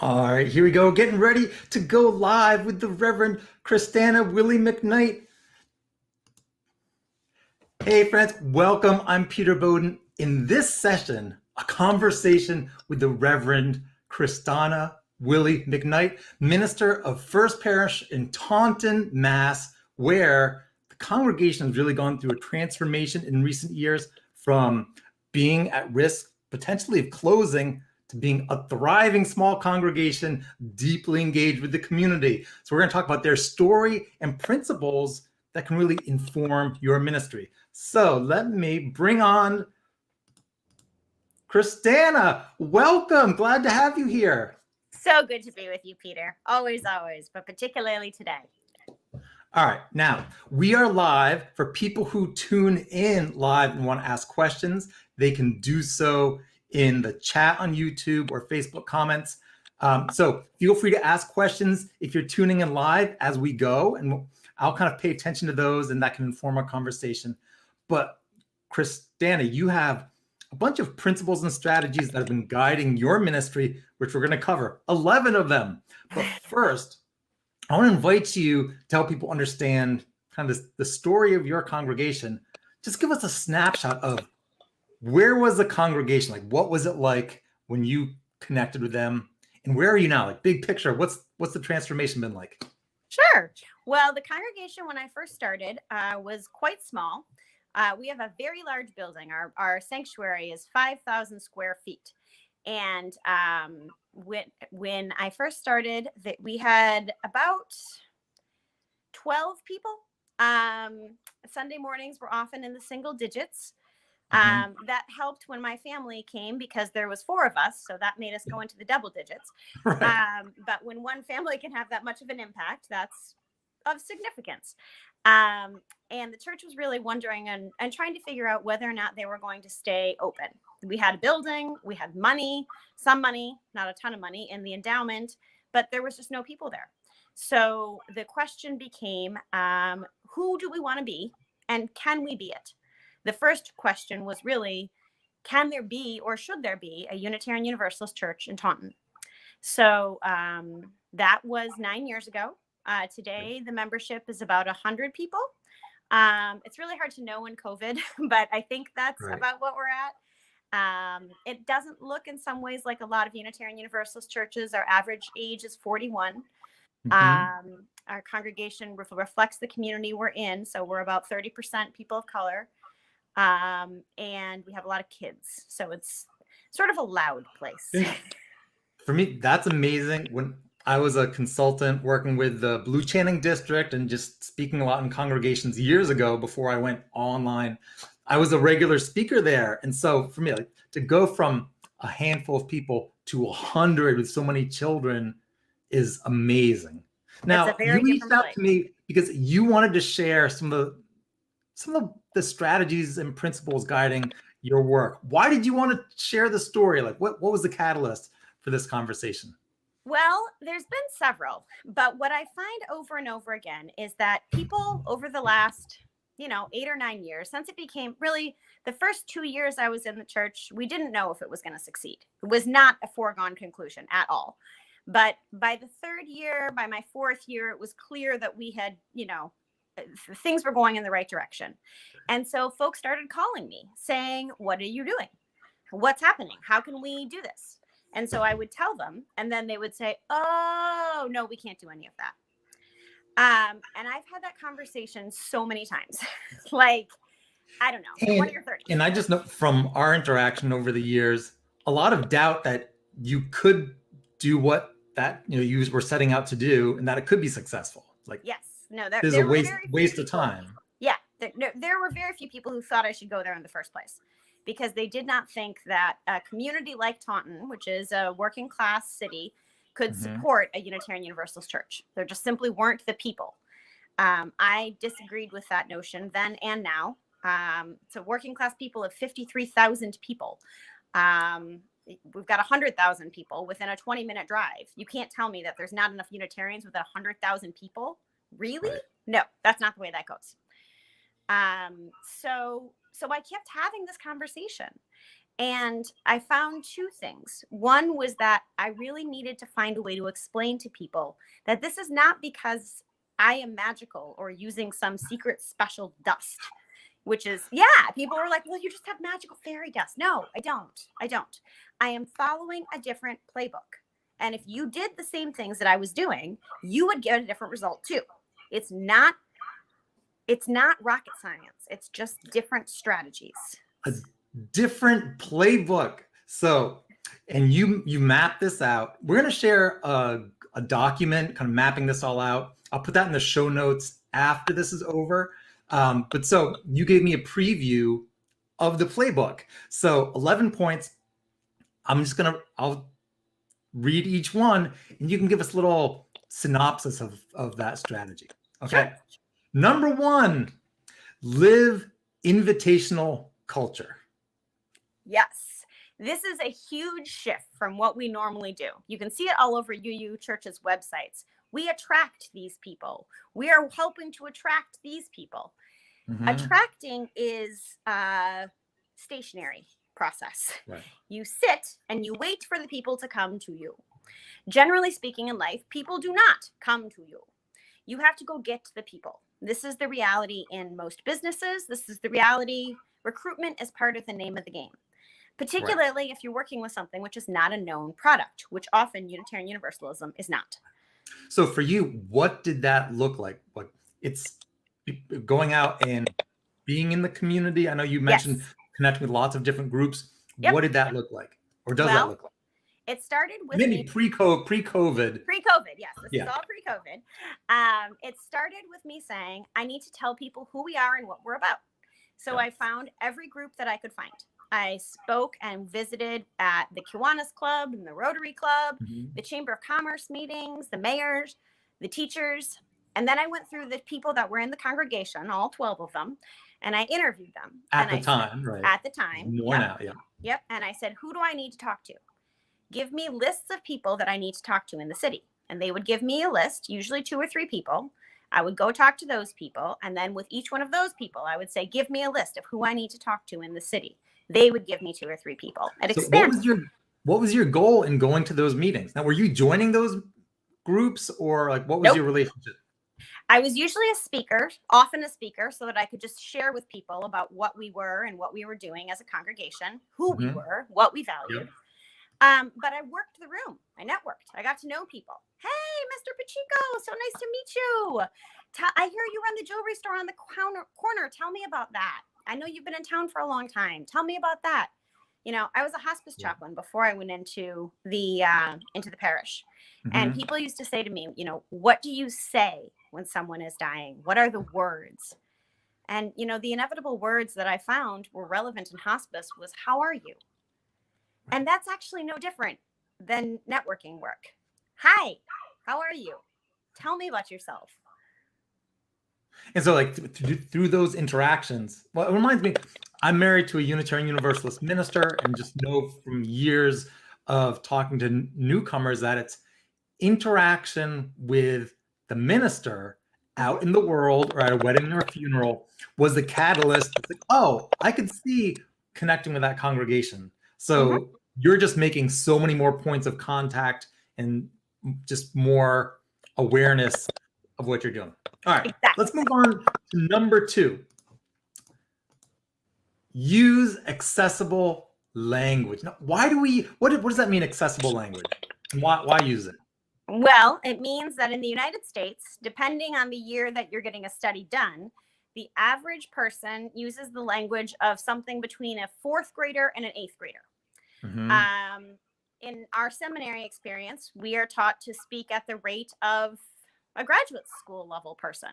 All right, here we go. Getting ready to go live with the Reverend Christana Wille McKnight. Hey, friends, welcome. I'm Peter Bowden. In this session, a conversation with the Reverend Christana Wille McKnight, minister of First Parish in Taunton, Mass, where the congregation has really gone through a transformation in recent years from being at risk, potentially of closing, to being a thriving small congregation, deeply engaged with the community. So we're going to talk about their story and principles that can really inform your ministry. So let me bring on Christana. Welcome. Glad to have you here. So good to be with you, Peter. Always, but particularly today. All right. Now, we are live. For people who tune in live and want to ask questions, they can do so in the chat on YouTube or Facebook comments. So feel free to ask questions if you're tuning in live as we go, and I'll kind of pay attention to those, and that can inform our conversation. But Christana, you have a bunch of principles and strategies that have been guiding your ministry, which we're going to cover 11 of them. But first, I want to invite you to help people understand kind of the story of your congregation. Just give us a snapshot of where was the congregation? Like, what was it like when you connected with them? And where are you now? Like, big picture, what's the transformation been like? Sure. Well, the congregation when I first started was quite small. We have a very large building. Our sanctuary is 5,000 square feet. And when I first started, we had about 12 people. Sunday mornings were often in the single digits. That helped when my family came because there was 4 of us. So that made us go into the double digits. Right. But when one family can have that much of an impact, that's of significance. And the church was really wondering and trying to figure out whether or not they were going to stay open. We had a building, we had money, some money, not a ton of money in the endowment, but there was just no people there. So the question became, who do we want to be and can we be it? The first question was really, can there be or should there be a Unitarian Universalist church in Taunton? So that was 9 years ago. Today, the membership is about 100 people. It's really hard to know in COVID, but I think that's right. About what we're at. It doesn't look in some ways like a lot of Unitarian Universalist churches. Our average age is 41. Our congregation reflects the community we're in. So we're about 30% people of color. And we have a lot of kids. So it's sort of a loud place. For me, that's amazing. When I was a consultant working with the Blue Channing District and just speaking a lot in congregations years ago before I went online, I was a regular speaker there. And so for me, like, to go from a handful of people to 100 with so many children is amazing. Now, you reached out to me because you wanted to share some of the strategies and principles guiding your work. Why did you want to share the story? Like, what was the catalyst for this conversation? Well, there's been several, but what I find over and over again is that people over the last, 8 or 9 years, since it became really the first 2 years I was in the church, we didn't know if it was going to succeed. It was not a foregone conclusion at all. But by the 3rd year, by my 4th year, it was clear that we had, things were going in the right direction. And so folks started calling me saying, what are you doing? What's happening? How can we do this? And so I would tell them, and then they would say, oh, no, we can't do any of that. And I've had that conversation so many times, like, I don't know, 20 or 30. And I just know from our interaction over the years, a lot of doubt that you could do what that, you were setting out to do and that it could be successful. Like, yes, no, there's a waste of time. Yeah, there were very few people who thought I should go there in the first place, because they did not think that a community like Taunton, which is a working class city, could support a Unitarian Universalist church. There just simply weren't the people. I disagreed with that notion then and now. So working class people of 53,000 people. We've got 100,000 people within a 20-minute drive. You can't tell me that there's not enough Unitarians with 100,000 people. Really? Right. No, that's not the way that goes. So I kept having this conversation. And I found two things. One was that I really needed to find a way to explain to people that this is not because I am magical or using some secret special dust, which is, yeah, people were like, well, you just have magical fairy dust. No, I don't. I don't. I am following a different playbook. And if you did the same things that I was doing, you would get a different result too. It's not rocket science. It's just different strategies. A different playbook. So, and you map this out. We're going to share a document kind of mapping this all out. I'll put that in the show notes after this is over. But so you gave me a preview of the playbook. So 11 points. I'll read each one and you can give us a little synopsis of that strategy. Okay. Sure. Number 1, live invitational culture. Yes. This is a huge shift from what we normally do. You can see it all over UU Church's websites. We attract these people. We are helping to attract these people. Mm-hmm. Attracting is a stationary process. Right. You sit and you wait for the people to come to you. Generally speaking in life, people do not come to you. You have to go get the people. This is the reality in most businesses. This is the reality. Recruitment is part of the name of the game, particularly if you're working with something which is not a known product, which often Unitarian Universalism is not. So for you, what did that look like? Like, it's going out and being in the community. I know you mentioned connecting with lots of different groups. Yep. What did that look like? Or does that look like? It started with maybe pre-COVID. Pre-COVID, yes. This is all pre-COVID. It started with me saying, I need to tell people who we are and what we're about. So I found every group that I could find. I spoke and visited at the Kiwanis Club and the Rotary Club, the Chamber of Commerce meetings, the mayors, the teachers. And then I went through the people that were in the congregation, all 12 of them, and I interviewed them. At the time. More now, yeah. Yep. And I said, who do I need to talk to? Give me lists of people that I need to talk to in the city. And they would give me a list, usually 2 or 3 people. I would go talk to those people. And then with each one of those people, I would say, give me a list of who I need to talk to in the city. They would give me 2 or 3 people. What was your goal in going to those meetings? Now, were you joining those groups or like what was your relationship? I was usually often a speaker, so that I could just share with people about what we were and what we were doing as a congregation, who we were, what we valued. Yep. But I worked the room. I networked. I got to know people. Hey, Mr. Pacheco, so nice to meet you. I hear you run the jewelry store on the corner. Tell me about that. I know you've been in town for a long time. Tell me about that. You know, I was a hospice chaplain before I went into the parish. And people used to say to me, you know, what do you say when someone is dying? What are the words? And, you know, the inevitable words that I found were relevant in hospice was, how are you? And that's actually no different than networking work. Hi, how are you? Tell me about yourself. And so like through those interactions, well, it reminds me, I'm married to a Unitarian Universalist minister and just know from years of talking to newcomers that it's interaction with the minister out in the world or at a wedding or a funeral was the catalyst. It's like, oh, I could see connecting with that congregation. So you're just making so many more points of contact and just more awareness of what you're doing. All right, let's move on to number 2. Use accessible language. Now, what does that mean, accessible language? And why use it? Well, it means that in the United States, depending on the year that you're getting a study done, the average person uses the language of something between a 4th grader and an 8th grader. In our seminary experience, we are taught to speak at the rate of a graduate school level person,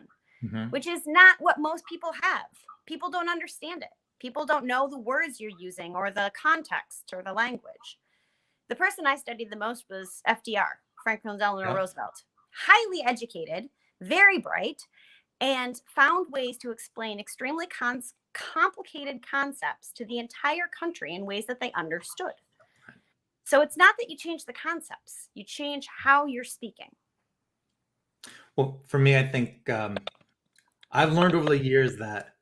which is not what most people have. People don't understand it. People don't know the words you're using or the context or the language. The person I studied the most was FDR, Franklin Delano Roosevelt. Highly educated, very bright, and found ways to explain extremely complicated concepts to the entire country in ways that they understood. So it's not that you change the concepts, you change how you're speaking. Well, for me, I think I've learned over the years that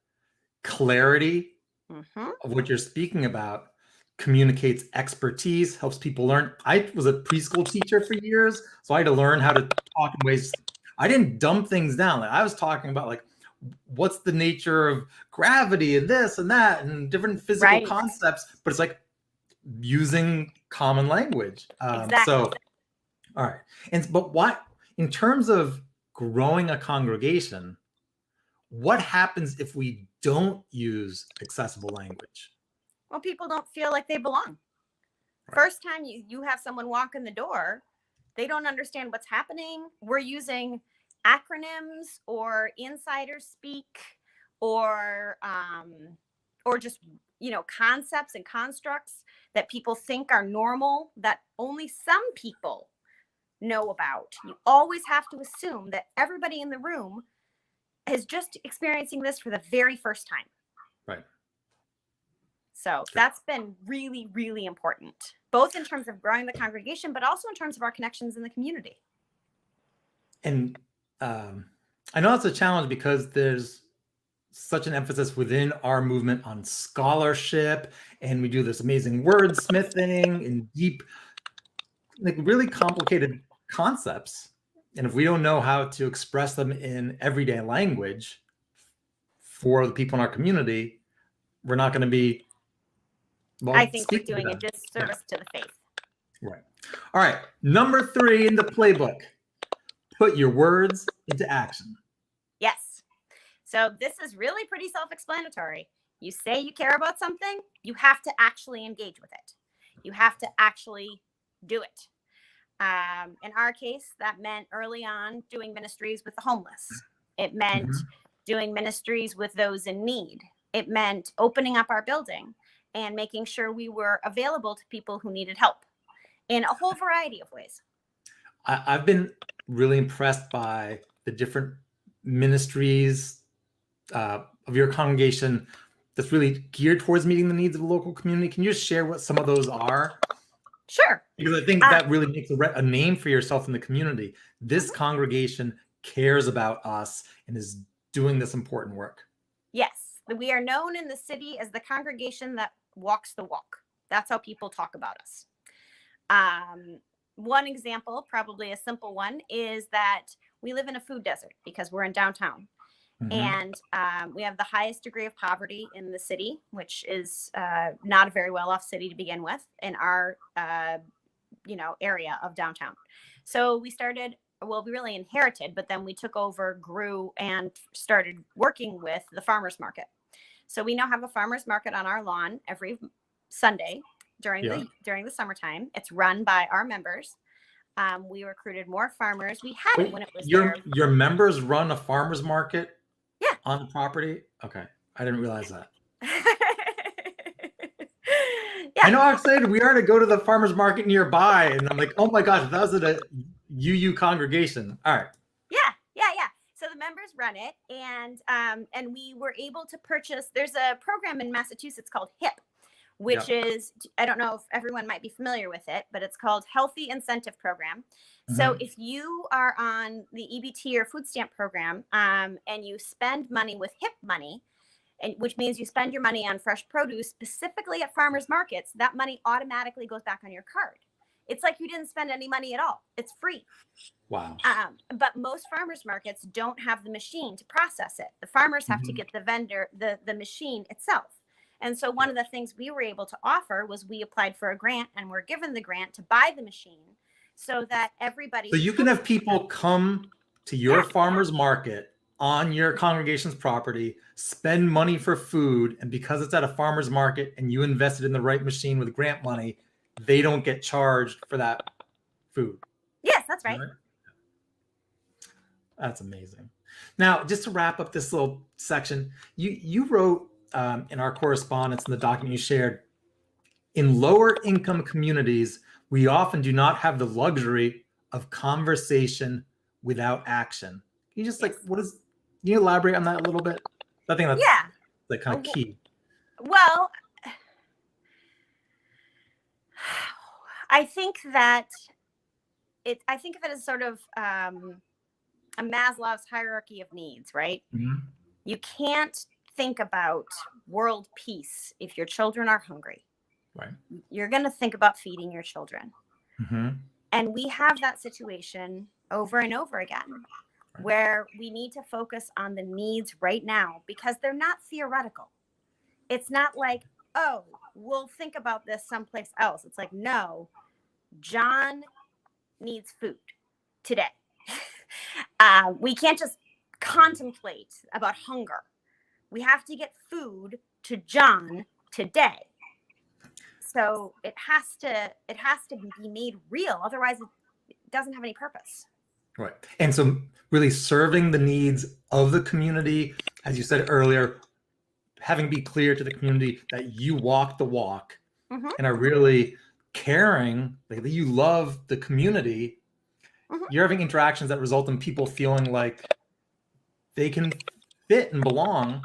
clarity of what you're speaking about communicates expertise, helps people learn. I was a preschool teacher for years, so I had to learn how to talk in ways. I didn't dumb things down. Like I was talking about like what's the nature of gravity and this and that and different physical concepts, but it's like using common language. Exactly. So, all right. But what in terms of growing a congregation, what happens if we don't use accessible language? Well, people don't feel like they belong. Right. First time you have someone walk in the door, they don't understand what's happening. We're using acronyms or insider speak or just, concepts and constructs that people think are normal that only some people know about. You always have to assume that everybody in the room is just experiencing this for the very first time. Right. So that's been really, really important, both in terms of growing the congregation, but also in terms of our connections in the community. And I know it's a challenge because there's such an emphasis within our movement on scholarship, and we do this amazing wordsmithing and deep, like really complicated concepts. And if we don't know how to express them in everyday language for the people in our community, we're not going to be. Well, I think we're doing a disservice to the faith. Right. All right. Number 3 in the playbook. Put your words into action. Yes. So this is really pretty self-explanatory. You say you care about something, you have to actually engage with it. You have to actually do it. In our case, that meant early on doing ministries with the homeless. It meant doing ministries with those in need. It meant opening up our building and making sure we were available to people who needed help in a whole variety of ways. I've been really impressed by the different ministries of your congregation that's really geared towards meeting the needs of the local community. Can you just share what some of those are? Sure. Because I think that really makes a name for yourself in the community. This congregation cares about us and is doing this important work. Yes. We are known in the city as the congregation that walks the walk. That's how people talk about us. One example, probably a simple one, is that we live in a food desert because we're in downtown. And we have the highest degree of poverty in the city, which is not a very well-off city to begin with in our, area of downtown. So we really inherited, but then we took over, grew, and started working with the farmers market. So we now have a farmers market on our lawn every Sunday during the summertime. It's run by our members. We recruited more farmers. We had it when it was your members run a farmers market? Yeah. On the property? Okay. I didn't realize that. Yeah. I know how excited we are to go to the farmers market nearby. And I'm like, oh my gosh, that was at a UU congregation. All right. Yeah. So the members run it. And we were able to purchase, there's a program in Massachusetts called HIP, which is, I don't know if everyone might be familiar with it, but it's called Healthy Incentive Program. So if you are on the EBT or food stamp program and you spend money with HIP money, which means you spend your money on fresh produce, specifically at farmers markets, that money automatically goes back on your card. It's like you didn't spend any money at all. It's free. Wow. But most farmers markets don't have the machine to process it. The farmers have to get the vendor, the machine itself. And so one of the things we were able to offer was we applied for a grant and were given the grant to buy the machine so that everybody. So you can have people come to your farmer's market on your congregation's property, spend money for food, and because it's at a farmer's market and you invested in the right machine with grant money, they don't get charged for that food. Yes, that's right. That's amazing. Now, just to wrap up this little section, you wrote in our correspondence in the document you shared, in lower income communities, we often do not have the luxury of conversation without action. Can you just can you elaborate on that a little bit? I think that's like kind of key. Well, I think that I think of it as sort of a Maslow's hierarchy of needs, right? You can't think about world peace if your children are hungry. Right. You're going to think about feeding your children. Mm-hmm. And we have that situation over and over again, where we need to focus on the needs right now because they're not theoretical. It's not like, oh, we'll think about this someplace else. It's like, no, John needs food today. We can't just contemplate about hunger. We have to get food to John today. So it has to be made real. Otherwise, it doesn't have any purpose. Right. And so really serving the needs of the community, as you said earlier, having be clear to the community that you walk the walk and are really caring, like that you love the community. You're having interactions that result in people feeling like they can fit and belong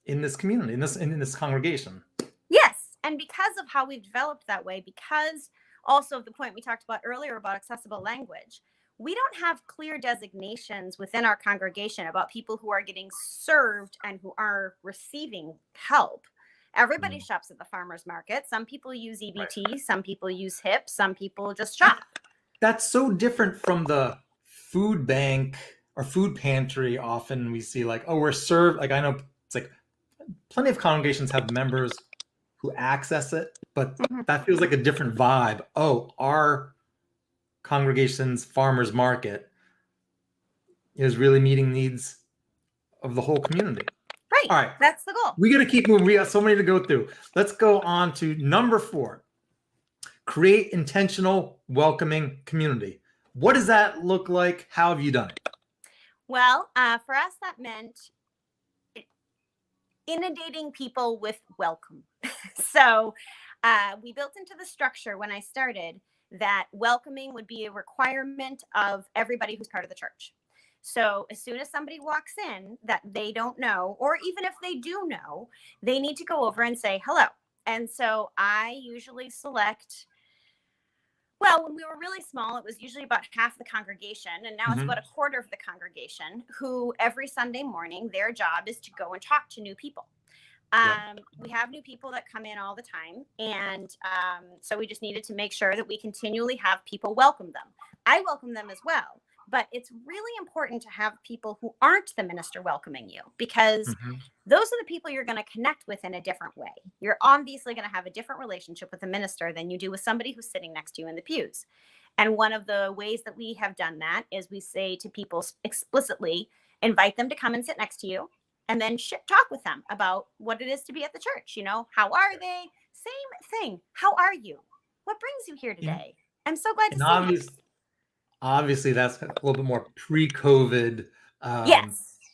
in this community, in this congregation. Yes. And because of how we've developed that way, because also of the point we talked about earlier about accessible language, we don't have clear designations within our congregation about people who are getting served and who are receiving help. Everybody shops at the farmer's market. Some people use EBT, some people use HIP, some people just shop. That's so different from the food bank or food pantry. Often we see like, oh, we're served. Like I know it's like plenty of congregations have members who access it, but that feels like a different vibe. Oh, our congregation's farmers market is really meeting needs of the whole community. Right. All right. That's the goal. We got to keep moving. We got so many to go through. Let's go on to number 4. Create intentional, welcoming community. What does that look like? How have you done it? Well, for us, that meant inundating people with welcome. So we built into the structure when I started that welcoming would be a requirement of everybody who's part of the church. So as soon as somebody walks in that they don't know, or even if they do know, they need to go over and say hello. And so I usually select, well, when we were really small, it was usually about half the congregation. And now it's about a quarter of the congregation who every Sunday morning, their job is to go and talk to new people. We have new people that come in all the time. And so we just needed to make sure that we continually have people welcome them. I welcome them as well. But it's really important to have people who aren't the minister welcoming you, because those are the people you're going to connect with in a different way. You're obviously going to have a different relationship with a minister than you do with somebody who's sitting next to you in the pews. And one of the ways that we have done that is we say to people explicitly, invite them to come and sit next to you, and then talk with them about what it is to be at the church. You know, how are they? Same thing. How are you? What brings you here today? I'm so glad to see you. Obviously, that's a little bit more pre-COVID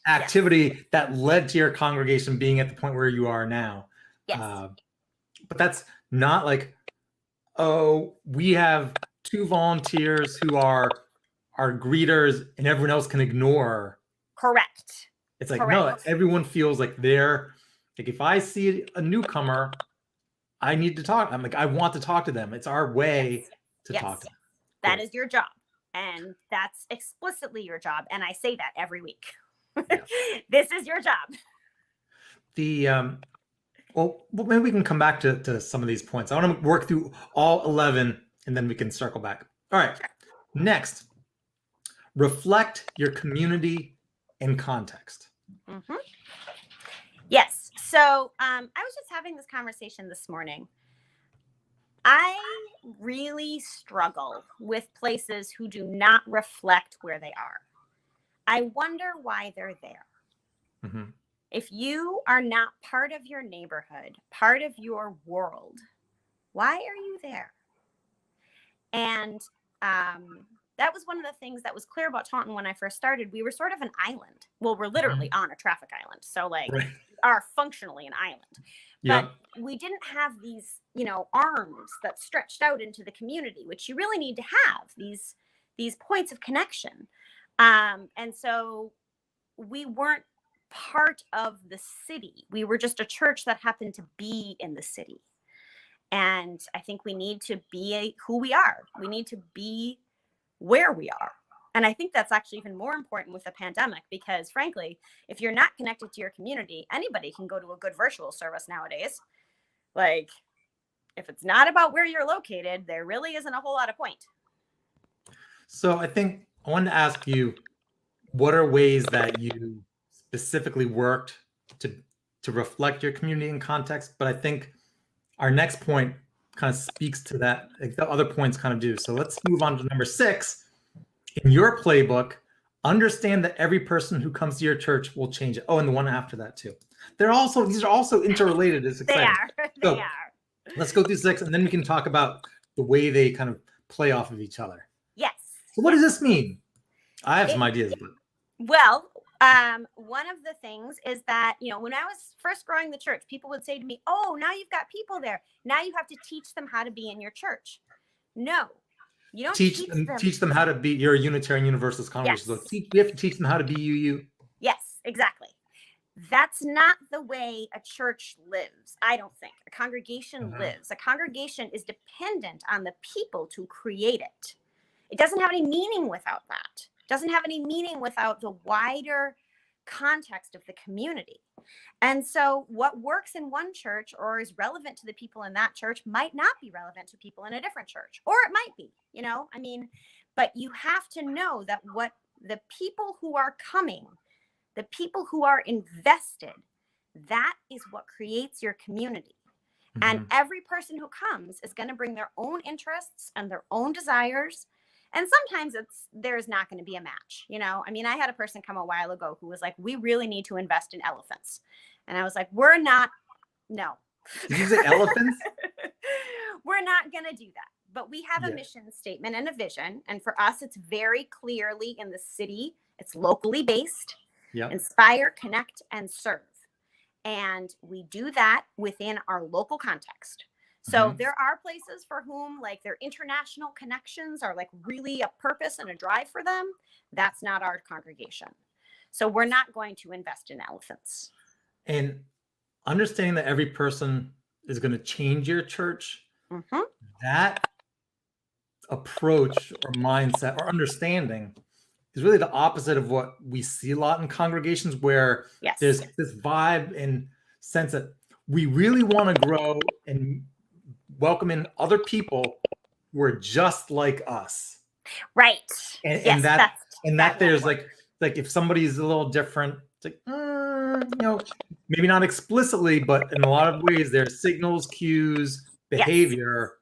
activity that led to your congregation being at the point where you are now. But that's not like, oh, we have 2 volunteers who are our greeters and everyone else can ignore. Correct. It's like, no, everyone feels like they're, like if I see a newcomer, I need to talk. I'm like, I want to talk to them. It's our way to talk to them. That is your job. And that's explicitly your job. And I say that every week. This is your job. Well, maybe we can come back to some of these points. I want to work through all 11 and then we can circle back. All right. Sure. Next, reflect your community in context. Yes. So I was just having this conversation this morning. I really struggle with places who do not reflect where they are. I wonder why they're there. If you are not part of your neighborhood, part of your world, why are you there? And that was one of the things that was clear about Taunton when I first started. We were sort of an island. Well, we're literally on a traffic island. So we are functionally an island. But we didn't have these, arms that stretched out into the community, which you really need to have, these points of connection. And so we weren't part of the city. We were just a church that happened to be in the city. And I think we need to be who we are. We need to be where we are. And I think that's actually even more important with the pandemic, because frankly, if you're not connected to your community, anybody can go to a good virtual service nowadays. Like, If it's not about where you're located, there really isn't a whole lot of point. So I think I wanted to ask you, what are ways that you specifically worked to reflect your community and context? But I think our next point kind of speaks to that. Like the other points kind of do. So let's move on to number 6. In your playbook, understand that every person who comes to your church will change it. Oh, and the one after that too. These are also interrelated. It's exciting. They are. Let's go through 6, and then we can talk about the way they kind of play off of each other. Yes. So what does this mean? I have some ideas. Well, one of the things is that, when I was first growing the church, people would say to me, oh, now you've got people there. Now you have to teach them how to be in your church. No, you don't teach them how to be. You're a Unitarian Universalist congregation. Yes. So we have to teach them how to be you. Yes, exactly. That's not the way a church lives, I don't think. A congregation lives. A congregation is dependent on the people to create it. It doesn't have any meaning without that. It doesn't have any meaning without the wider context of the community. And so what works in one church or is relevant to the people in that church might not be relevant to people in a different church, or it might be, but you have to know that what the people who are coming, the people who are invested, that is what creates your community. And every person who comes is going to bring their own interests and their own desires. And sometimes there's not going to be a match. I had a person come a while ago who was like, we really need to invest in elephants. And I was like, no. Did you say elephants? We're not going to do that. But we have a mission statement and a vision. And for us, it's very clearly in the city. It's locally based. Yep. Inspire, connect, and serve. And we do that within our local context. So there are places for whom their international connections are really a purpose and a drive for them. That's not our congregation. So we're not going to invest in elephants. And understanding that every person is going to change your church, that approach or mindset or understanding is really the opposite of what we see a lot in congregations, where there's this vibe and sense that we really want to grow and welcome in other people who are just like us. Right. And that there's like if somebody's a little different, it's like, maybe not explicitly, but in a lot of ways, there's signals, cues, behavior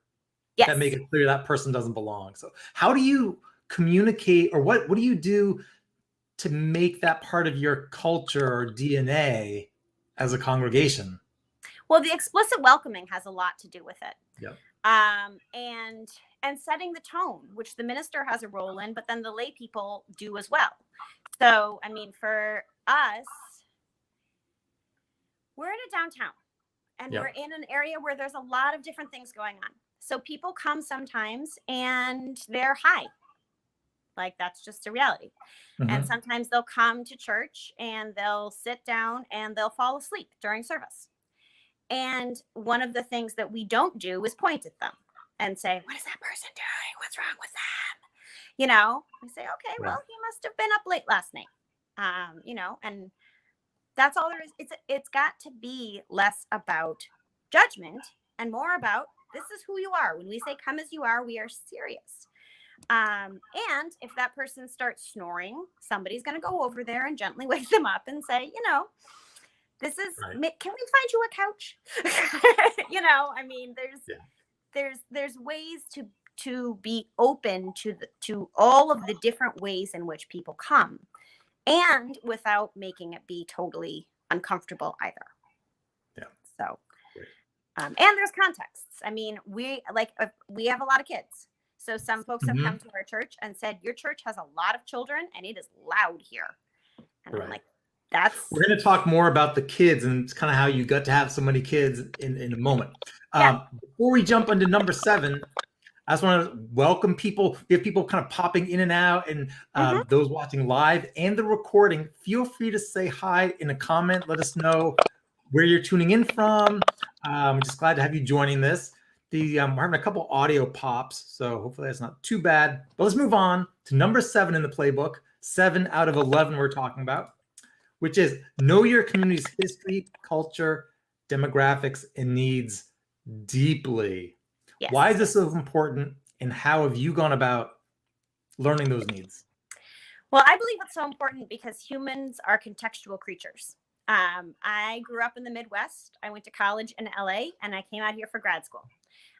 that make it clear that person doesn't belong. So how do you communicate, or what do you do to make that part of your culture or DNA as a congregation? Well, the explicit welcoming has a lot to do with it. Yep. And setting the tone, which the minister has a role in, but then the lay people do as well. So, for us, we're in a downtown, and we're in an area where there's a lot of different things going on. So people come sometimes and they're high. That's just a reality. And sometimes they'll come to church and they'll sit down and they'll fall asleep during service. And one of the things that we don't do is point at them and say, what is that person doing? What's wrong with them? We say, okay, well, he must have been up late last night. And that's all there is. It's got to be less about judgment and more about, this is who you are. When we say come as you are, we are serious. And if that person starts snoring, somebody's going to go over there and gently wake them up and say, this is, can we find you a couch? There's ways to be open to all of the different ways in which people come, and without making it be totally uncomfortable either. Yeah. So, and there's contexts. We have a lot of kids. So some folks have come to our church and said, your church has a lot of children and it is loud here. And I'm like, we're going to talk more about the kids, and it's kind of how you got to have so many kids in a moment. Before we jump into number 7, I just want to welcome people. We have people kind of popping in and out, and those watching live and the recording, feel free to say hi in a comment. Let us know where you're tuning in from. I'm just glad to have you joining this. We're having a couple audio pops, so hopefully that's not too bad. But let's move on to number 7 in the playbook. 7 out of 11 we're talking about, which is know your community's history, culture, demographics, and needs deeply. Yes. Why is this so important, and how have you gone about learning those needs? Well, I believe it's so important because humans are contextual creatures. I grew up in the Midwest. I went to college in LA, and I came out here for grad school.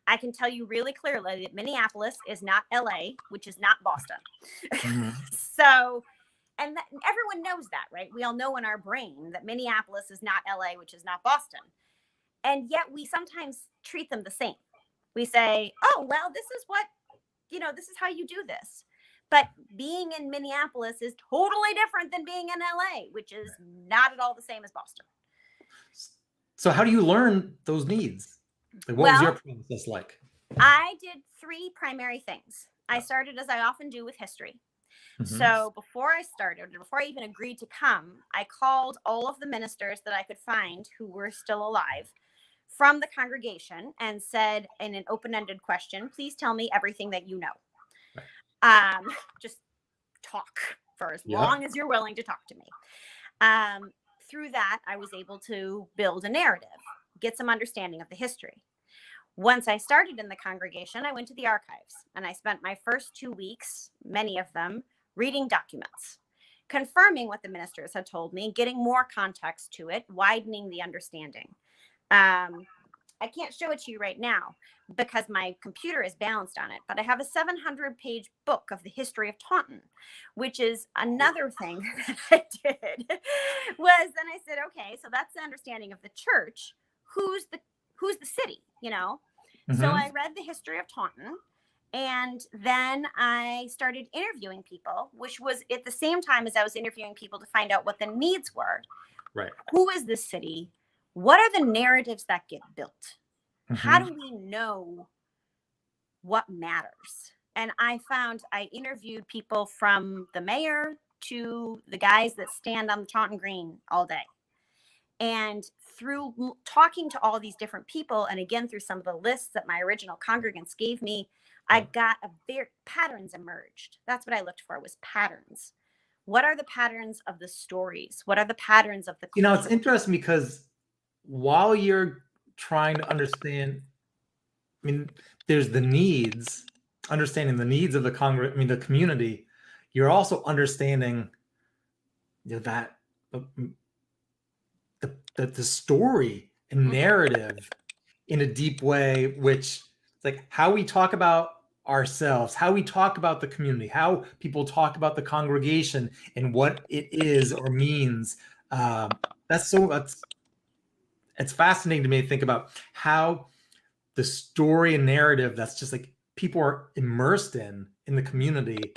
I can tell you really clearly that Minneapolis is not LA, which is not Boston. So, and everyone knows that, right? We all know in our brain that Minneapolis is not LA, which is not Boston. And yet we sometimes treat them the same. We say, oh, well, this is what, this is how you do this. But being in Minneapolis is totally different than being in LA, which is not at all the same as Boston. So how do you learn those needs? Like, what was your process like? I did 3 primary things. I started, as I often do, with history. So before I even agreed to come, I called all of the ministers that I could find who were still alive from the congregation and said, in an open-ended question, please tell me everything that you know. Just talk for as long as you're willing to talk to me. Through that, I was able to build a narrative, get some understanding of the history. Once I started in the congregation, I went to the archives, and I spent my first 2 weeks, many of them, reading documents, confirming what the ministers had told me, getting more context to it, widening the understanding. I can't show it to you right now because my computer is balanced on it, but I have a 700-page book of the history of Taunton, which is another thing that I did. Was then I said, okay, so that's the understanding of the church. Who's the city, So I read the history of Taunton, and then I started interviewing people, which was at the same time as I was interviewing people to find out what the needs were. Right. Who is this city? What are the narratives that get built? How do we know what matters? And I interviewed people from the mayor to the guys that stand on the Taunton Green all day. And through talking to all these different people, and again, through some of the lists that my original congregants gave me, I got patterns emerged. That's what I looked for, was patterns. What are the patterns of the stories? What are the patterns of the culture? It's interesting because while you're trying to understand, there's the needs, understanding the needs of the the community, you're also understanding that the story and narrative in a deep way, which like how we talk about ourselves, how we talk about the community, how people talk about the congregation and what it is or means. It's fascinating to me to think about how the story and narrative that's just like people are immersed in the community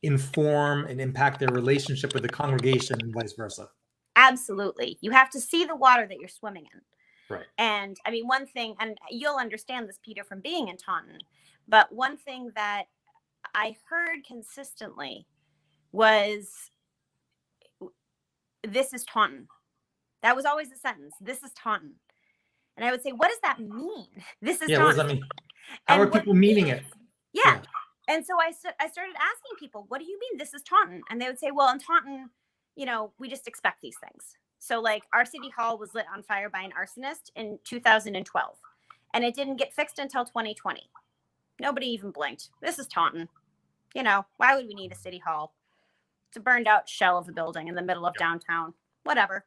inform and impact their relationship with the congregation and vice versa. Absolutely. You have to see the water that you're swimming in. Right. And one thing, and you'll understand this, Peter, from being in Taunton, but one thing that I heard consistently was, this is Taunton. That was always the sentence. This is Taunton. And I would say, what does that mean? This is Taunton. What does that mean? How are people meaning it? Yeah. And so I started asking people, what do you mean this is Taunton? And they would say, well, in Taunton, we just expect these things. So like our city hall was lit on fire by an arsonist in 2012, and it didn't get fixed until 2020. Nobody even blinked. This is Taunton. Why would we need a city hall? It's a burned out shell of a building in the middle of downtown. Whatever.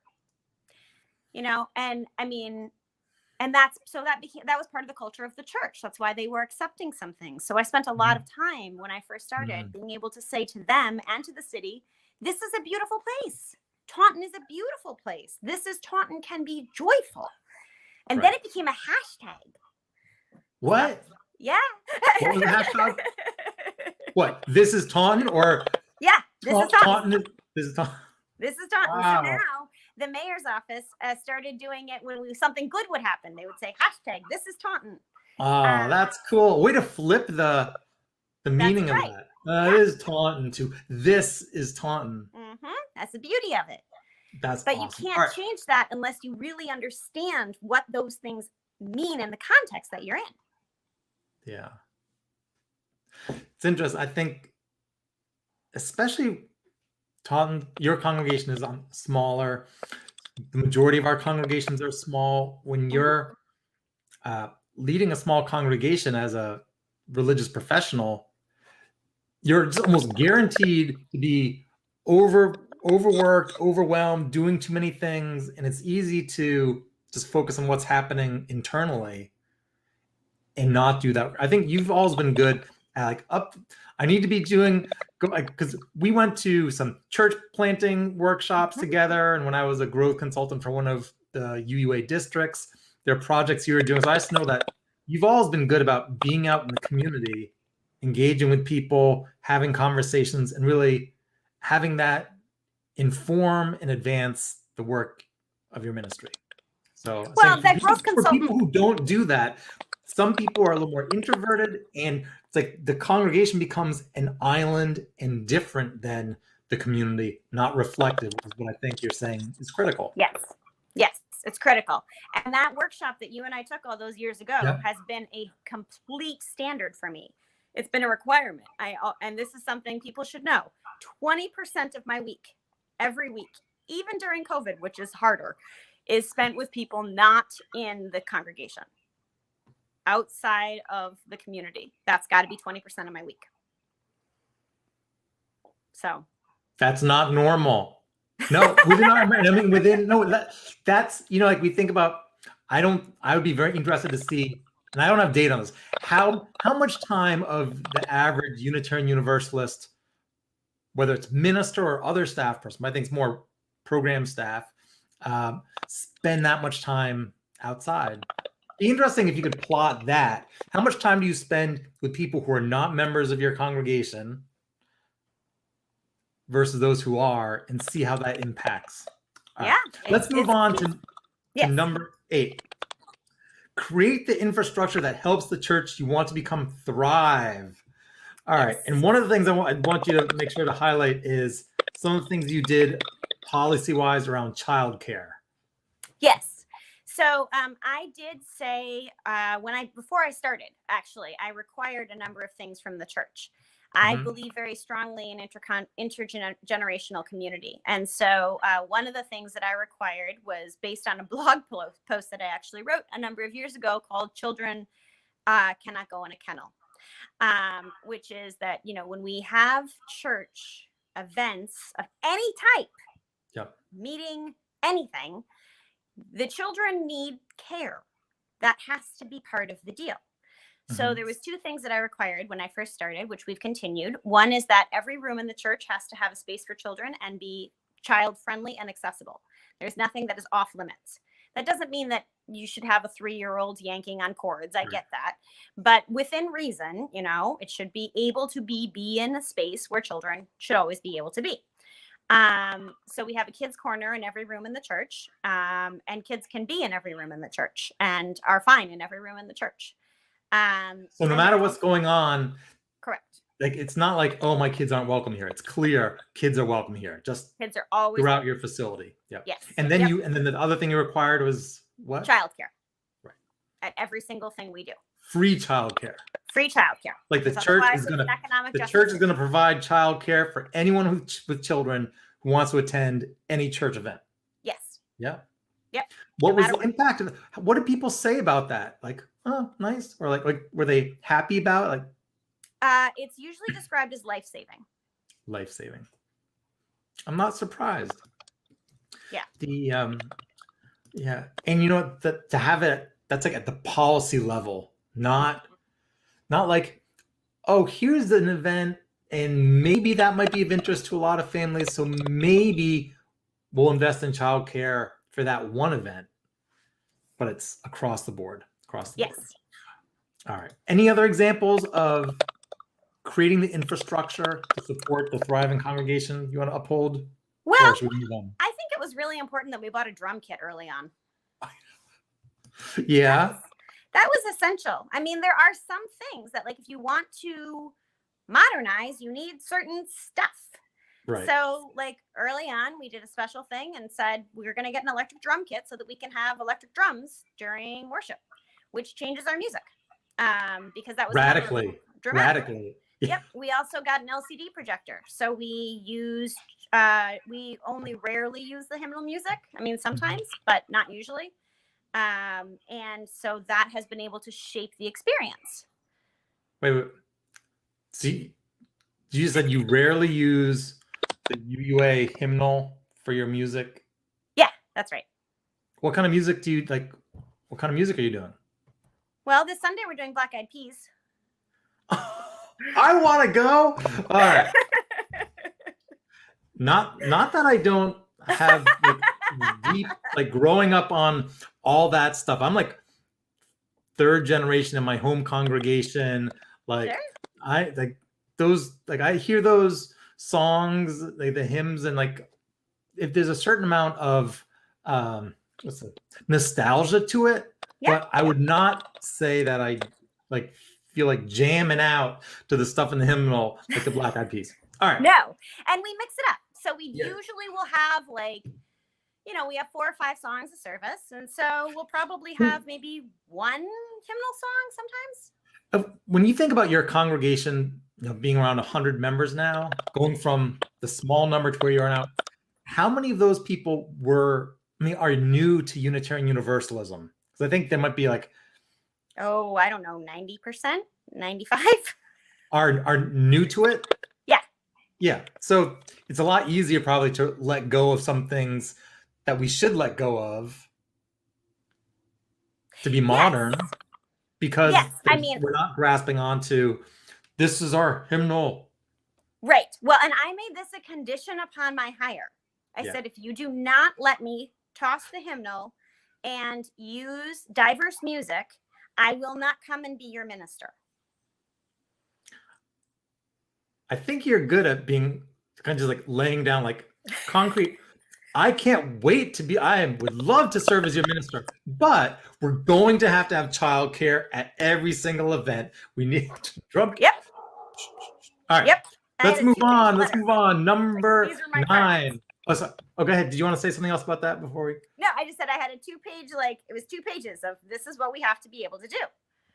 And that was part of the culture of the church. That's why they were accepting some things. So I spent a lot of time when I first started being able to say to them and to the city, this is a beautiful place. Taunton is a beautiful place. This is Taunton can be joyful. And then it became a hashtag. What? Yeah. What was the hashtag? What? This is Taunton or? Yeah. This is Taunton. This is Taunton. This is Taunton. Wow. So now the mayor's office started doing it when something good would happen. They would say, hashtag, this is Taunton. Oh, that's cool. Way to flip the meaning of that. It is Taunton to this is Taunton. That's the beauty of it. But awesome. You can't change that unless you really understand what those things mean in the context that you're in. Yeah. It's interesting. I think, especially Taunton, your congregation is smaller. The majority of our congregations are small. When you're leading a small congregation as a religious professional, you're just almost guaranteed to be overworked, overwhelmed, doing too many things, and it's easy to just focus on what's happening internally and not do that. I think you've always been good at like I need to be doing, because we went to some church planting workshops together, and when I was a growth consultant for one of the UUA districts, there are projects you were doing. So I just know that you've always been good about being out in the community, engaging with people, having conversations, and really having that inform and advance the work of your ministry. So well, that growth for people who don't do that, some people are a little more introverted, and it's like the congregation becomes an island and different than the community, not reflective, is what I think you're saying is critical. Yes. Yes, it's critical. And that workshop that you and I took all those years ago has been a complete standard for me. It's been a requirement. And this is something people should know. 20% of my week, every week, even during COVID, which is harder, is spent with people not in the congregation, outside of the community. That's got to be 20% of my week. So that's not normal. No, within our, I mean, that's, like we think about, I would be very interested to see, and I don't have data on this, how much time of the average Unitarian Universalist, whether it's minister or other staff person, I think it's more program staff, spend that much time outside. It'd be interesting if you could plot that. How much time do you spend with people who are not members of your congregation versus those who are, and see how that impacts. Yeah. Let's move on to number 8. Create the infrastructure that helps the church you want to become thrive. All right. And one of the things I want you to make sure to highlight is some of the things you did policy-wise around childcare. Yes. So I did say before I started, actually, I required a number of things from the church. I believe very strongly in intergenerational community. And so one of the things that I required was based on a blog post that I actually wrote a number of years ago called Children Cannot Go in a Kennel, which is that, when we have church events of any type, meeting, anything, the children need care. That has to be part of the deal. So there was 2 things that I required when I first started, which we've continued. One is that every room in the church has to have a space for children and be child friendly and accessible. There's nothing that is off limits. That doesn't mean that you should have a 3-year-old yanking on cords. I get that. But within reason, it should be able to be in a space where children should always be able to be. So we have a kids corner in every room in the church, and kids can be in every room in the church and are fine in every room in the church. So no matter what's going on, correct. Like, it's not like, oh, my kids aren't welcome here. It's clear kids are welcome here. Just kids are always throughout your facility. Yeah. Yes. And then and then the other thing you required was what? Childcare. Right. At every single thing we do. Free childcare. Free childcare. Like the church is going to provide childcare for anyone with children who wants to attend any church event. Yes. Yeah. Yep. What was the impact of it? What did people say about that? Like, oh, nice, or like were they happy about it? Like, it's usually described as life-saving. Life-saving. I'm not surprised. Yeah. And to have it, that's like at the policy level, not like, oh, here's an event and maybe that might be of interest to a lot of families, so maybe we'll invest in childcare for that one event, but it's across the board. Yes. All right. Any other examples of creating the infrastructure to support the thriving congregation you want to uphold? Well, I think it was really important that we bought a drum kit early on. Yeah. That was essential. I mean, there are some things that, like, if you want to modernize, you need certain stuff. Right. So, like, early on, we did a special thing and said we were going to get an electric drum kit so that we can have electric drums during worship, which changes our music. Because that was radically. Yep. We also got an LCD projector. So we only rarely use the hymnal music. I mean, sometimes, but not usually. And so that has been able to shape the experience. Wait. See, you said you rarely use the UUA hymnal for your music. Yeah, that's right. What kind of music do you like? What kind of music are you doing? Well, this Sunday we're doing Black Eyed Peas. I want to go. All right. Not that I don't have like deep, like growing up on all that stuff. I'm like third generation in my home congregation. Like Sure. I like those, like I hear those songs, like the hymns, and like if there's a certain amount of what's it, nostalgia to it, Yeah. but I would not say that I like feel like jamming out to the stuff in the hymnal like the Black Eyed Peas. All right. No, and we mix it up. So we Yeah. usually will have like, we have 4 or 5 songs a service, and so we'll probably have maybe one hymnal song sometimes. When you think about your congregation, being around 100 members now, going from the small number to where you are now, how many of those people are new to Unitarian Universalism? Because I think there might be like, Oh, I don't know, 90%, 95. are new to it. Yeah. Yeah. So it's a lot easier probably to let go of some things that we should let go of to be modern, because Yes, I mean, we're not grasping onto this is our hymnal. right. Well, and I made this a condition upon my hire. I Yeah. said, if you do not let me toss the hymnal and use diverse music, I will not come and be your minister. I think you're good at being kind of just like laying down like concrete. I can't wait to be, I would love to serve as your minister, but we're going to have childcare at every single event. We need to drum. Yep. All right. Yep. Let's move on. Let's move on. Number These are my 9. Oh, go ahead. Did you want to say something else about that before we? No, I just said I had a 2-page, like it was 2 pages of this is what we have to be able to do.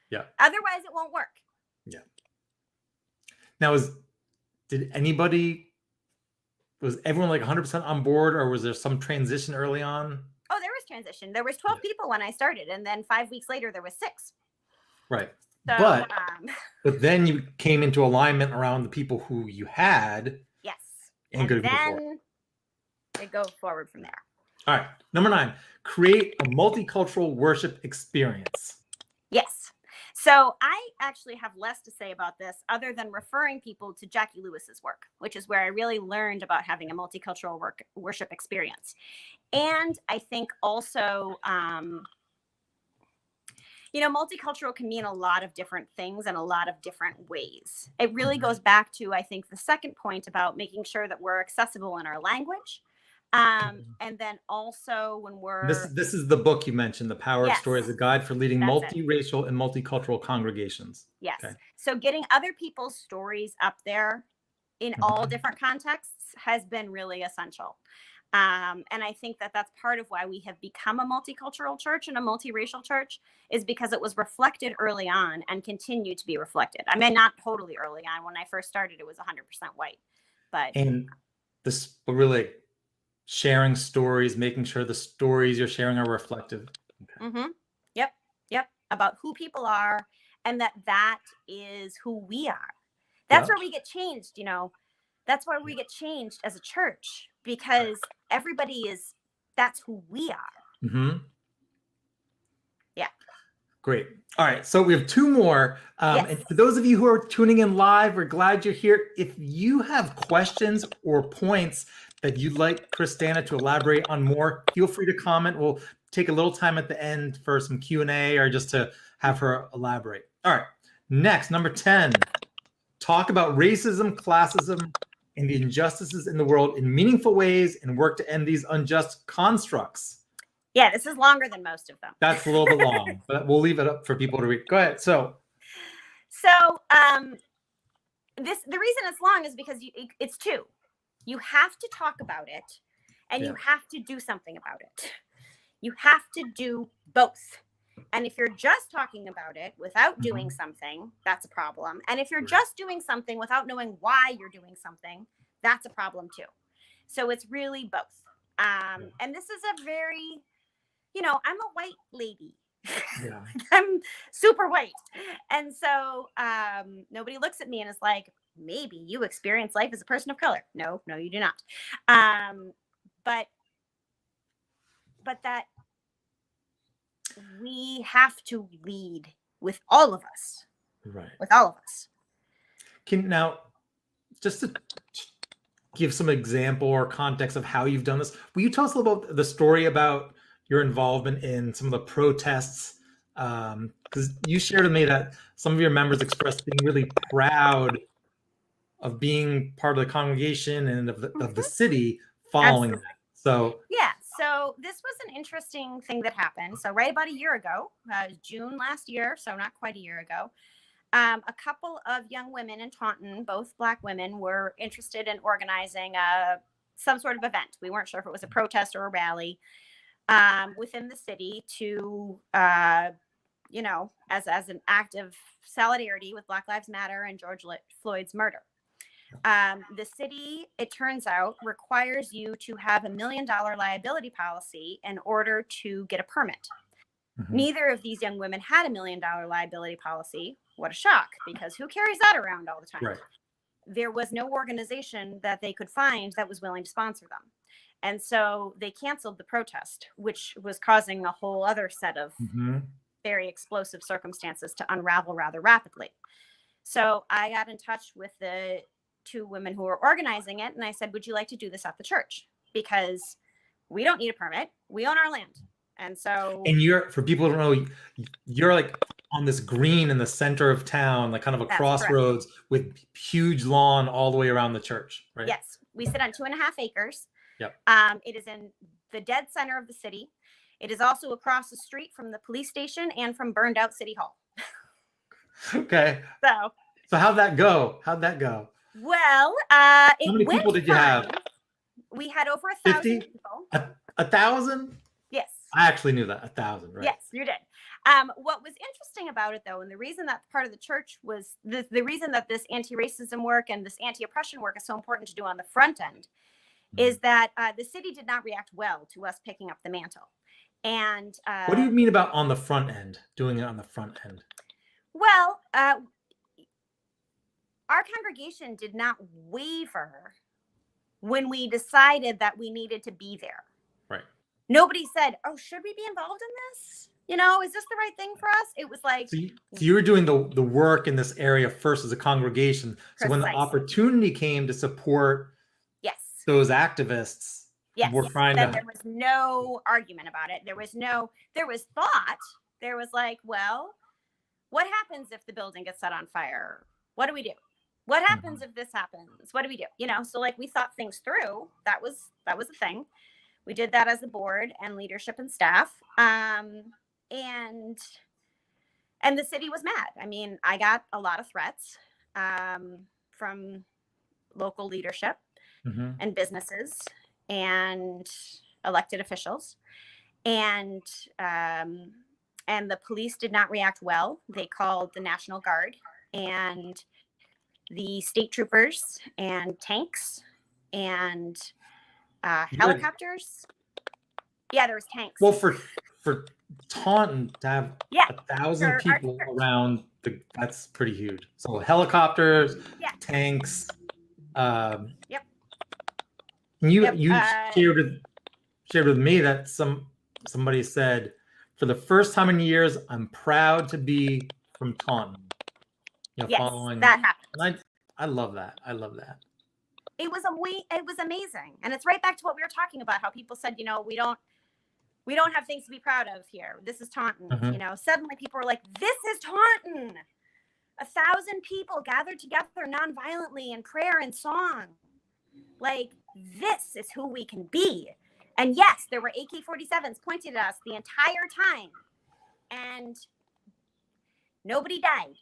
Yeah. Otherwise, it won't work. Yeah. Now, was everyone like 100% on board, or was there some transition early on? Oh, there was transition. There was 12 people when I started, and then 5 weeks later there was 6. Right. So, but then you came into alignment around the people who you had. Yes. And then they go forward from there. All right. Number 9, create a multicultural worship experience. Yes. So I actually have less to say about this other than referring people to Jackie Lewis's work, which is where I really learned about having a multicultural worship experience. And I think also, multicultural can mean a lot of different things in a lot of different ways. It really goes back to, I think, the second point about making sure that we're accessible in our language. And then also when we're... This is the book you mentioned, The Power of Story, as a guide for leading multiracial and multicultural congregations. Yes. Okay. So getting other people's stories up there in all different contexts has been really essential. And I think that that's part of why we have become a multicultural church and a multiracial church, is because it was reflected early on and continued to be reflected. I mean, not totally early on. When I first started, it was 100% white. And this really sharing stories, making sure the stories you're sharing are reflective. Okay. Yep. About who people are, and that is who we are. That's where we get changed, That's why we get changed as a church, because that's who we are. Mm-hmm. Yeah. Great. All right. So we have 2 more. And for those of you who are tuning in live, we're glad you're here. If you have questions or points that you'd like Christana to elaborate on more, feel free to comment. We'll take a little time at the end for some Q&A or just to have her elaborate. All right. Next, number 10, talk about racism, classism, and the injustices in the world in meaningful ways and work to end these unjust constructs. Yeah, this is longer than most of them. That's a little bit long, but we'll leave it up for people to read. Go ahead. So the reason it's long is because it's 2. You have to talk about it, and you have to do something about it. You have to do both. And if you're just talking about it without doing something, that's a problem. And if you're just doing something without knowing why you're doing something, that's a problem too. So it's really both. And this is a very I'm a white lady. Yeah. I'm super white. And so nobody looks at me and is like, maybe you experience life as a person of color. No, you do not. But that we have to lead with all of us. Right. With all of us. Now, just to give some example or context of how you've done this, will you tell us a little about the story about your involvement in some of the protests? Because you shared with me that some of your members expressed being really proud of being part of the congregation and of the city following Absolutely. that. So yeah, so this was an interesting thing that happened. So right about a year ago, June last year, so not quite a year ago, a couple of young women in Taunton, both Black women, were interested in organizing some sort of event. We weren't sure if it was a protest or a rally within the city to, as an act of solidarity with Black Lives Matter and George Floyd's murder. The city, it turns out, requires you to have $1 million liability policy in order to get a permit. Neither of these young women had $1 million liability policy. What a shock, because who carries that around all the time? Right. There was no organization that they could find that was willing to sponsor them. And so they canceled the protest, which was causing a whole other set of very explosive circumstances to unravel rather rapidly. So I got in touch with the two women who were organizing it, and I said, would you like to do this at the church? Because we don't need a permit. We own our land. And so, and for people who don't know, you're like on this green in the center of town, like kind of a crossroads with huge lawn all the way around the church, right? Yes. We sit on 2.5 acres. Yep. It is in the dead center of the city. It is also across the street from the police station and from burned out City Hall. Okay. So how'd that go? Well, how many people did you have? We had over 1,000 people. 1,000? Yes. I actually knew that. 1,000, right? Yes, you did. What was interesting about it, though, and the reason that part of the church was the reason that this anti-racism work and this anti-oppression work is so important to do on the front end is that the city did not react well to us picking up the mantle. And what do you mean about on the front end, doing it on the front end? Well, our congregation did not waver when we decided that we needed to be there. Right. Nobody said, oh, should we be involved in this? Is this the right thing for us? It was like... So you were doing the work in this area first as a congregation. So when the opportunity came to support those activists, there was no argument about it. There was thought. There was like, well, what happens if the building gets set on fire? What do we do? What happens if this happens? What do we do? So like we thought things through. That was a thing. We did that as a board and leadership and staff. And the city was mad. I mean, I got a lot of threats from local leadership and businesses and elected officials. And the police did not react well. They called the National Guard and the state troopers and tanks and helicopters. Yeah, there was tanks. Well, for Taunton to have 1,000 people around, that's pretty huge. So helicopters, tanks. You shared with me that somebody said, for the first time in years, I'm proud to be from Taunton. Following that happened. And I love that. It was amazing, and it's right back to what we were talking about. How people said, we don't have things to be proud of here. This is Taunton. Suddenly people were like, this is Taunton. 1,000 people gathered together nonviolently in prayer and song. Like, this is who we can be. And yes, there were AK-47s pointed at us the entire time. And nobody died.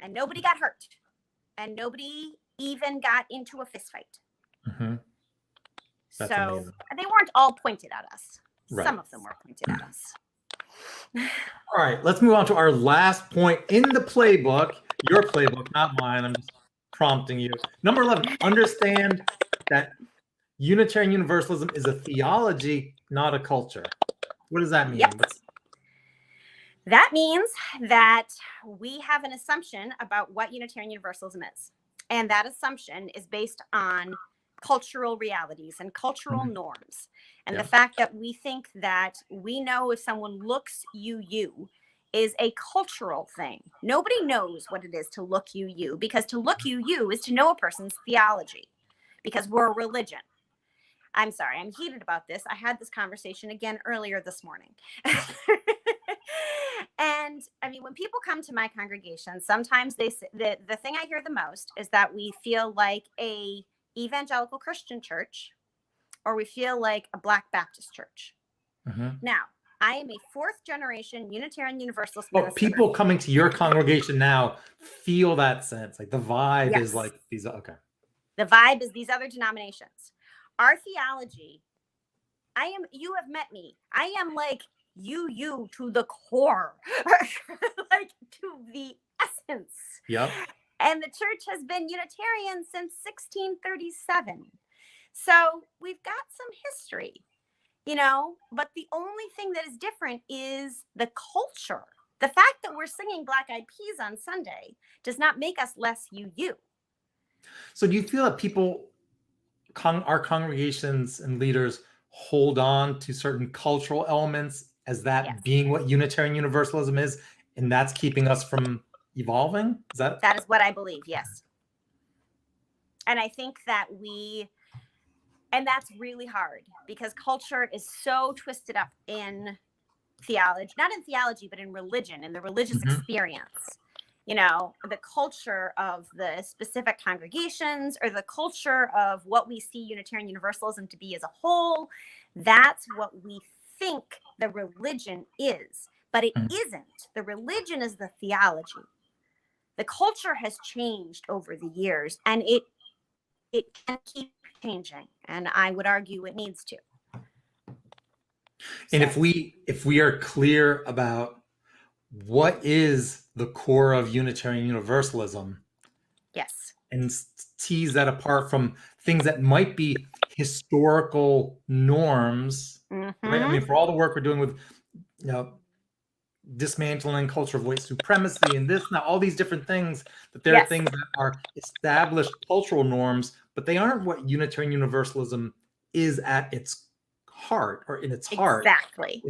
And nobody got hurt. And nobody even got into a fist fight. So amazing. They weren't all pointed at us. Right. Some of them were pointed at us. All right, let's move on to our last point in the playbook. Your playbook, not mine. I'm just prompting you. Number 11, understand that Unitarian Universalism is a theology, not a culture. What does that mean? Yep. That means that we have an assumption about what Unitarian Universalism is. And that assumption is based on cultural realities and cultural norms. And the fact that we think that we know if someone looks you is a cultural thing. Nobody knows what it is to look you, because to look you is to know a person's theology, because we're a religion. I'm sorry, I'm heated about this. I had this conversation again earlier this morning. And I mean, when people come to my congregation, sometimes they say the thing I hear the most is that we feel like a evangelical Christian church, or we feel like a Black Baptist church. Now, I am a fourth generation Unitarian Universalist minister. People coming to your congregation now feel that sense, like the vibe is like these. Okay. The vibe is these other denominations. Our theology, you have met me. I am like you to the core, like to the essence. Yep. And the church has been Unitarian since 1637. So we've got some history, but the only thing that is different is the culture. The fact that we're singing Black Eyed Peas on Sunday does not make us less you. So do you feel that people, our congregations and leaders, hold on to certain cultural elements as that being what Unitarian Universalism is, and that's keeping us from evolving? That is what I believe, yes. And I think that and that's really hard, because culture is so twisted up in theology, not in theology, but in religion, in the religious experience. The culture of the specific congregations, or the culture of what we see Unitarian Universalism to be as a whole. That's what we think the religion is, but it isn't. The religion is the theology. The culture has changed over the years, and it can keep changing, and I would argue it needs to. And if we are clear about what is the core of Unitarian Universalism, and tease that apart from things that might be historical norms, right? I mean, for all the work we're doing with, dismantling culture of white supremacy and this, now all these different things, that there are things that are established cultural norms, but they aren't what Unitarian Universalism is at its heart, or in its heart. Exactly.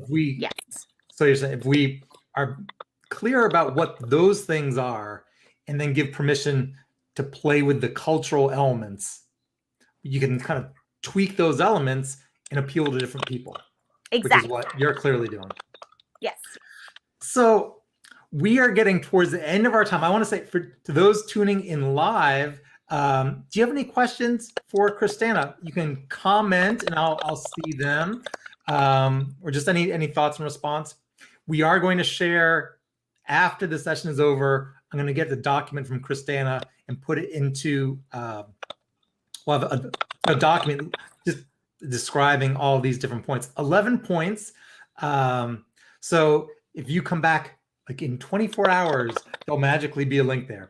So you're saying if we are clear about what those things are, and then give permission to play with the cultural elements, you can kind of tweak those elements and appeal to different people. Which is what you're clearly doing. Yes. So we are getting towards the end of our time. I want to say to those tuning in live, do you have any questions for Christana? You can comment and I'll see them, or just any thoughts in response. We are going to share, after the session is over, I'm going to get the document from Christana and put it into, we'll have a document just describing all these different points. 11 points. So if you come back like in 24 hours, there'll magically be a link there.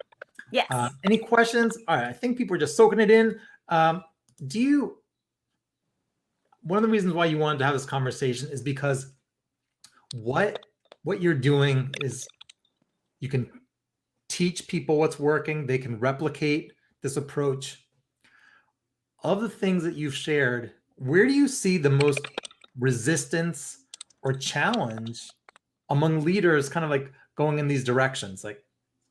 Yes. Any questions? All right. I think people are just soaking it in. One of the reasons why you wanted to have this conversation is because what you're doing is you can teach people what's working. They can replicate this approach. Of the things that you've shared, where do you see the most resistance or challenge among leaders kind of like going in these directions? Like,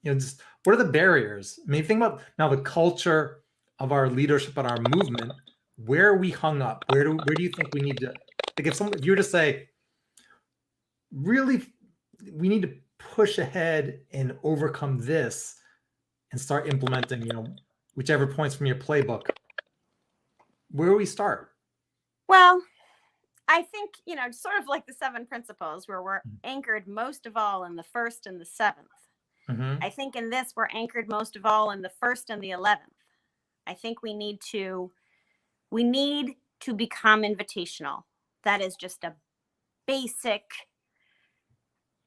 just what are the barriers? I mean, think about now the culture of our leadership and our movement. Where are we hung up? Where do you think we need to, like, if you were to say, really, we need to push ahead and overcome this and start implementing, whichever points from your playbook, where do we start? Well, I think, sort of like the 7 principles, where we're anchored most of all in the 1st and the 7th. I think in this, we're anchored most of all in the 1st and the 11th. I think we need to become invitational. That is just a basic,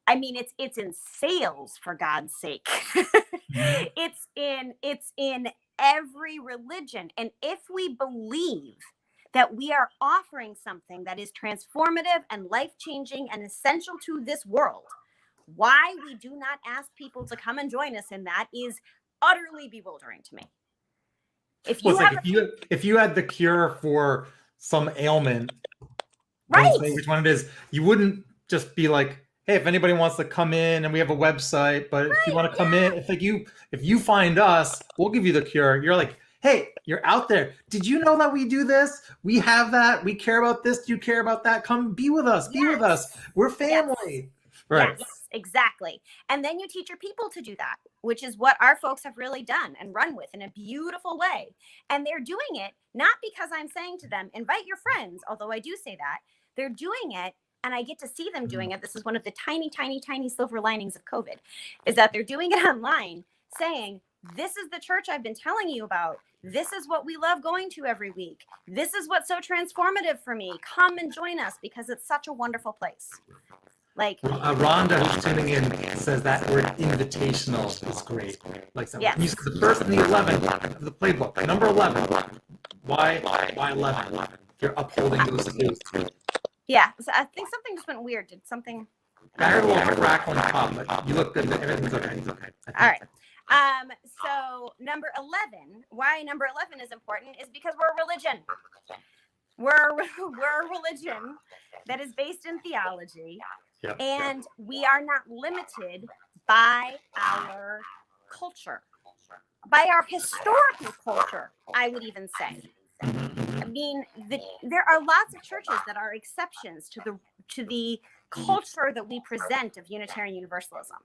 I mean, it's in sales, for God's sake. It's in every religion. And if we believe that we are offering something that is transformative and life-changing and essential to this world. Why we do not ask people to come and join us in that is utterly bewildering to me. If you if you had the cure for some ailment, right, don't say which one it is, you wouldn't just be like, hey, if anybody wants to come in, and we have a website, but if you want to come in, if you find us, we'll give you the cure. You're like, hey, you're out there. Did you know that we do this? We have that. We care about this. Do you care about that? Come be with us. Be with us. We're family. Yes. Right. Yes, exactly. And then you teach your people to do that, which is what our folks have really done and run with in a beautiful way. And they're doing it not because I'm saying to them, invite your friends, although I do say that. They're doing it, and I get to see them doing it. This is one of the tiny, tiny, tiny silver linings of COVID, is that they're doing it online, saying, this is the church I've been telling you about. This is what we love going to every week. This is what's so transformative for me. Come and join us because it's such a wonderful place. Like Rhonda, who's tuning in, says that word invitational is great. Like so. Yes. You said the first and the 11th of the playbook. Number 11. Why 11? You're upholding those things. Yeah, so I think something just went weird. Did something? I heard a little crackling pop, but you look good. Everything's okay. It's okay. All right. So number 11, why number 11 is important is because we're a religion. We're a religion that is based in theology. Yep. And we are not limited by our culture, by our historical culture, I would even say. I mean, there are lots of churches that are exceptions to the culture that we present of Unitarian Universalism.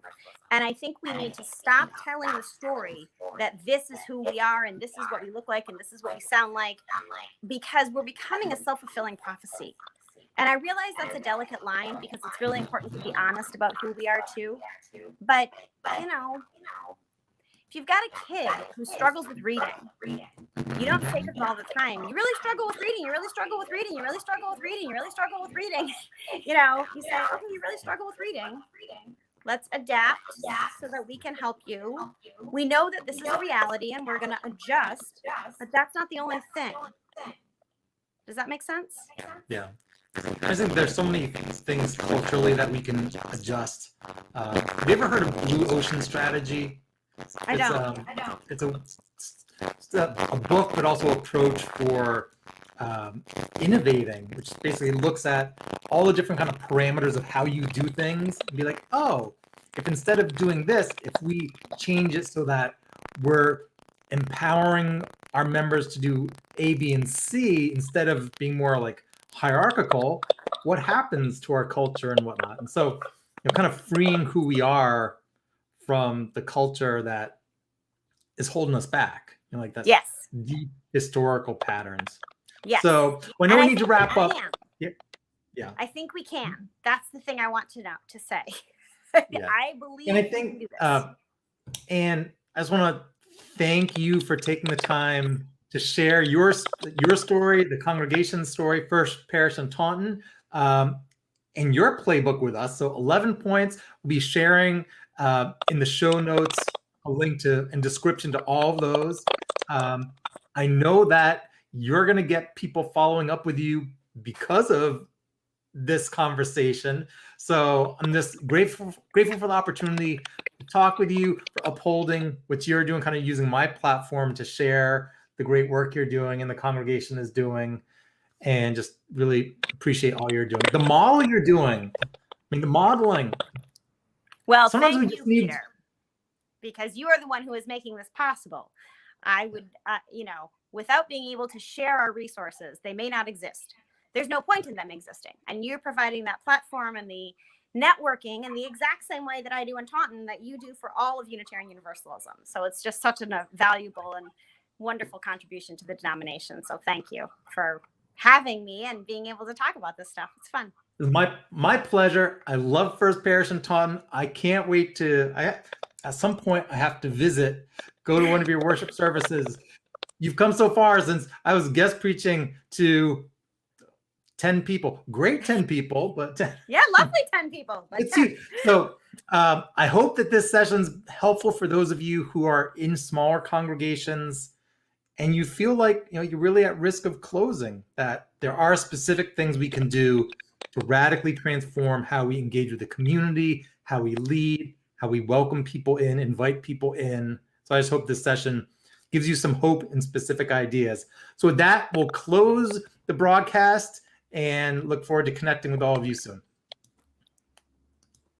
And I think we need to stop telling the story that this is who we are and this is what we look like and this is what we sound like, because we're becoming a self-fulfilling prophecy. And I realize that's a delicate line because it's really important to be honest about who we are too. But, you know, if you've got a kid who struggles with reading, you don't say to them all the time, you really struggle with reading, you really struggle with reading, you really struggle with reading, you really struggle with reading. You know, you say, okay, you really struggle with reading. Let's adapt so that we can help you. We know that this is a reality and we're going to adjust, but that's not the only thing. Does that make sense? Yeah. I think there's so many things culturally that we can adjust. Have you ever heard of Blue Ocean Strategy? I don't. It's a book, but also approach for innovating, which basically looks at all the different kind of parameters of how you do things and be like, oh, if instead of doing this, if we change it so that we're empowering our members to do A, B, and C instead of being more like hierarchical, what happens to our culture and whatnot? And so, kind of freeing who we are from the culture that is holding us back, like that. Yes. Deep historical patterns. Yes. So I know we need to wrap up. Yeah. I think we can. That's the thing I want to say. Yeah. I believe and I we think, can do this. And I just want to thank you for taking the time to share your story, the congregation's story, First Parish in Taunton, and your playbook with us. So 11 points. We'll be sharing in the show notes a link to and description to all of those. I know that you're going to get people following up with you because of this conversation. So I'm just grateful for the opportunity to talk with you, for upholding what you're doing, kind of using my platform to share the great work you're doing and the congregation is doing, and just really appreciate all you're doing. The model you're doing, the modeling. Well, thank you, Peter, because you are the one who is making this possible. I would, without being able to share our resources, they may not exist. There's no point in them existing. And you're providing that platform and the networking in the exact same way that I do in Taunton that you do for all of Unitarian Universalism. So it's just such a valuable and wonderful contribution to the denomination. So thank you for having me and being able to talk about this stuff. It's fun. It's my pleasure. I love First Parish in Taunton. I can't wait to, at some point I have to go to one of your worship services. You've come so far since I was guest preaching to 10 people, great 10 people, but 10. Yeah, lovely 10 people. Let's see. So I hope that this session's helpful for those of you who are in smaller congregations and you feel like you're really at risk of closing, that there are specific things we can do to radically transform how we engage with the community, how we lead, how we welcome people in, invite people in. So I just hope this session gives you some hope and specific ideas. So with that, we'll close the broadcast and look forward to connecting with all of you soon.